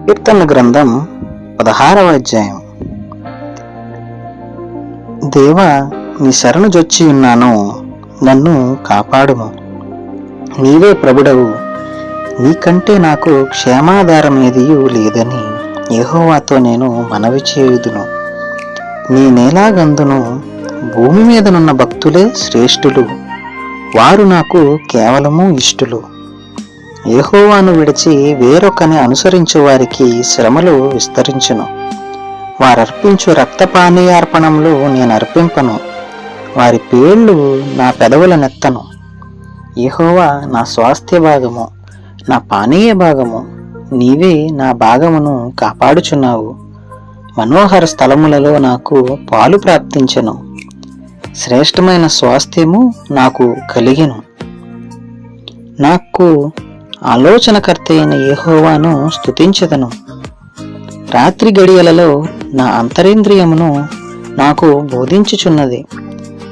కీర్తన గ్రంథం 16వ అధ్యాయం. దేవా, నీ శరణు జొచ్చి ఉన్నాను, నన్ను కాపాడుము. నీవే ప్రభుడవు, నీకంటే నాకు క్షేమాధారం ఏదియూ లేదని యెహోవాతో నేను మనవి చేయుదును. నేనేలాగందును, భూమి మీదనున్న భక్తులే శ్రేష్ఠులు, వారు నాకు కేవలము ఇష్టులు. యెహోవాను విడిచి వేరొకని అనుసరించు వారికి శ్రమలు విస్తరించును. వారర్పించు రక్తపానీయార్పణంలో నేను అర్పింపను, వారి పేర్లు నా పెదవుల నెత్తను. యెహోవా నా స్వాస్థ్య భాగము, నా పానీయ భాగము, నీవే నా భాగమును కాపాడుచున్నావు. మనోహర స్థలములలో నాకు పాలు ప్రాప్తించెను, శ్రేష్టమైన స్వాస్థ్యము నాకు కలిగెను. నాకు ఆలోచనకర్త అయిన యెహోవాను స్తుతించెదను. రాత్రి గడియలలో నా అంతరేంద్రియమును నాకు బోధించుచున్నది.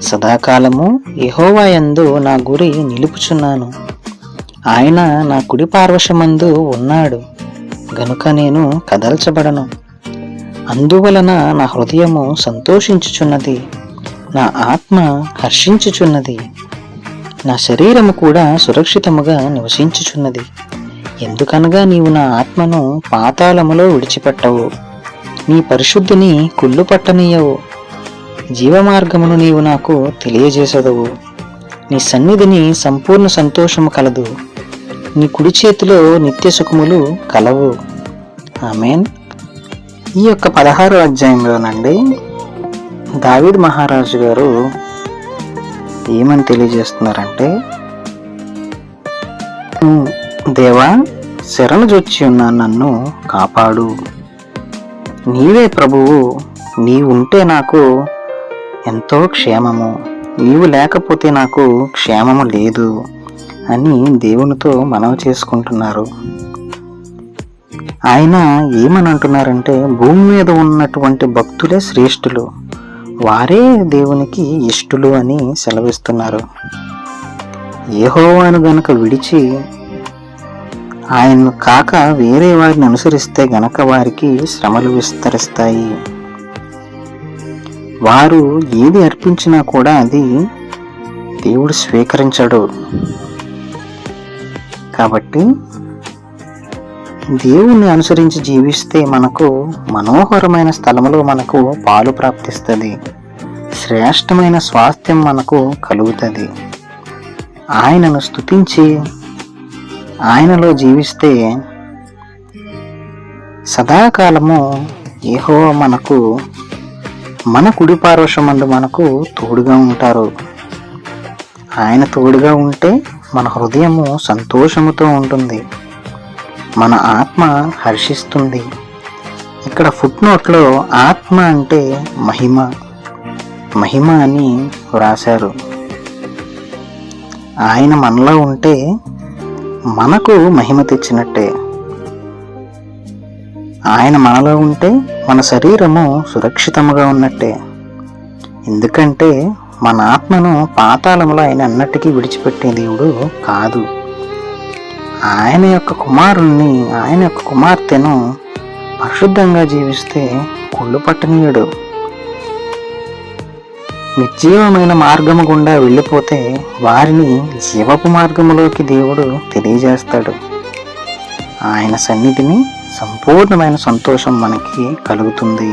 సదాకాలము యెహోవా యందు నా గురి నిలుపుచున్నాను. ఆయన నా కుడి పార్శ్వమందు ఉన్నాడు గనుక నేను కదల్చబడను. అందువలన నా హృదయము సంతోషించుచున్నది, నా ఆత్మ హర్షించుచున్నది. నా శరీరము కూడా సురక్షితముగా నివసించుచున్నది. ఎందుకనగా నీవు నా ఆత్మను పాతాళములో విడిచిపెట్టవు, నీ పరిశుద్ధిని కుళ్ళు పట్టనీయవు. జీవమార్గమును నీవు నాకు తెలియజేసదవు. నీ సన్నిధిని సంపూర్ణ సంతోషము కలదు, నీ కుడి చేతిలో నిత్య సుఖములు కలవు. ఆమేన్. ఈ యొక్క 16వ అధ్యాయంలోనండి దావీదు మహారాజు గారు ఏమని తెలియజేస్తున్నారంటే, దేవా, శరణు జొచ్చి ఉన్న నన్ను కాపాడు. నీవే ప్రభువు, నీవుంటే నాకు ఎంతో క్షేమము, నీవు లేకపోతే నాకు క్షేమము లేదు అని దేవునితో మనవి చేసుకుంటున్నారు. ఆయన ఏమని అంటున్నారంటే, భూమి మీద ఉన్నటువంటి భక్తులే శ్రేష్ఠులు, వారే దేవునికి ఇష్టులు అని సెలవిస్తున్నారు. యెహోవాను గనక విడిచి ఆయన కాక వేరే వారిని అనుసరిస్తే గనక వారికి శ్రమలు విస్తరిస్తాయి. వారు ఏది అర్పించినా కూడా అది దేవుడు స్వీకరించడు. కాబట్టి దేవుణ్ణి అనుసరించి జీవిస్తే మనకు మనోహరమైన స్థలములో మనకు పాలు ప్రాప్తిస్తుంది, శ్రేష్టమైన స్వాస్థ్యం మనకు కలుగుతుంది. ఆయనను స్తుతించి ఆయనలో జీవిస్తే సదాకాలము యెహోవా మనకు మన కుడి పార్శ్వమందు మనకు తోడుగా ఉంటారు. ఆయన తోడుగా ఉంటే మన హృదయము సంతోషముతో ఉంటుంది, మన ఆత్మ హర్షిస్తుంది. ఇక్కడ ఫుట్ నోట్లో ఆత్మ అంటే మహిమ, మహిమ అని వ్రాశారు. ఆయన మనలో ఉంటే మనకు మహిమ తెచ్చినట్టే. ఆయన మనలో ఉంటే మన శరీరము సురక్షితముగా ఉన్నట్టే. ఎందుకంటే మన ఆత్మను పాతాళంలో ఆయన అన్నటికీ విడిచిపెట్టే దేవుడు కాదు. ఆయన యొక్క కుమారుణ్ణి, ఆయన యొక్క కుమార్తెను పరిశుద్ధంగా జీవిస్తే కుళ్ళు పట్టనీయుడు. నిర్జీవమైన మార్గము గుండా వెళ్ళిపోతే వారిని జీవపు మార్గములోకి దేవుడు తెలియజేస్తాడు. ఆయన సన్నిధిని సంపూర్ణమైన సంతోషం మనకి కలుగుతుంది.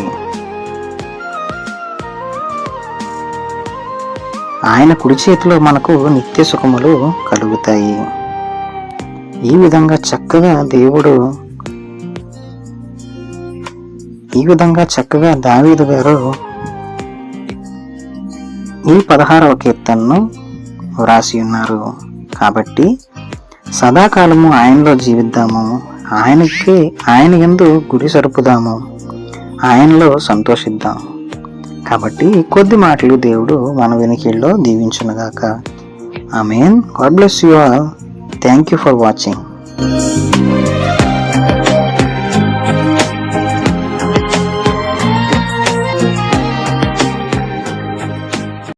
ఆయన కుడి చేతిలో మనకు నిత్య సుఖములు కలుగుతాయి. ఈ విధంగా చక్కగా దావీదు గారు ఈ 16వ కీర్తనను వ్రాసి ఉన్నారు. కాబట్టి సదాకాలము ఆయనలో జీవిద్దాము, ఆయన యందు గురి సరుపుదాము, ఆయనలో సంతోషిద్దాం. కాబట్టి కొద్ది మాటలు దేవుడు మన వెనుకల్లో దీవించునుగాక. Amen. God bless you all. Thank you for watching.